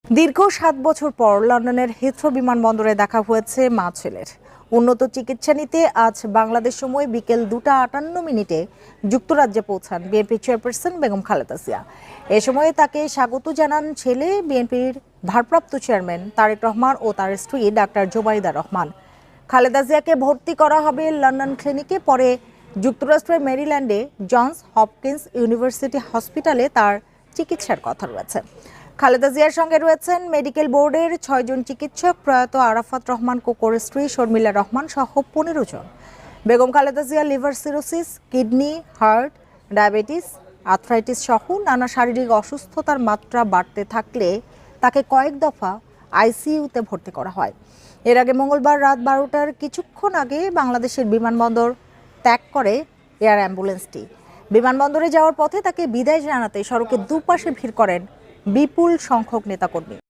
দীর্ঘ ৭ বছর পর লন্ডনের হিথ্রো বিমানবন্দরে দেখা হয়েছে মা ছেলের। উন্নত চিকিৎসা নিতে আজ বাংলাদেশ সময় বিকেল 2:58 যুক্তরাজ্যে পৌঁছান বিএনপি চেয়ারপারসন বেগম খালেদা জিয়া। এ সময়ে তাকে স্বাগত জানান ছেলে বিএনপির ভারপ্রাপ্ত চেয়ারম্যান তারেক রহমান ও তার স্ত্রী ডাক্তার জোবাইদা রহমান। খালেদা জিয়াকে ভর্তি করা হবে লন্ডন ক্লিনিকে, পরে যুক্তরাষ্ট্রের মেরিল্যান্ডে জনস হপকিন্স ইউনিভার্সিটি হসপিটালে তার চিকিৎসার কথা রয়েছে। খালেদা জিয়ার সঙ্গে রয়েছেন মেডিকেল বোর্ডের 6 জন চিকিৎসক, প্রয়াত আরাফাত রহমান কোকোর স্ত্রী শর্মিলা রহমান সহ 15 জন। Begum Khaleda Zia liver cirrhosis, kidney, heart, diabetes, arthritis সহ নানা শারীরিক অসুস্থতার মাত্রা বাড়তে থাকলে তাকে কয়েক দফা আইসিইউতে ভর্তি করা হয়। এর আগে মঙ্গলবার রাত 12টার কিছুক্ষণ আগে বাংলাদেশের বিমানবন্দর ত্যাগ করে এয়ার অ্যাম্বুলেন্সটি। বিমানবন্দরে যাওয়ার পথে তাকে বিদায় জানাতে সড়কের দুপাশে ভিড় করেন বিপুল সংখ্যক নেতাকর্মী।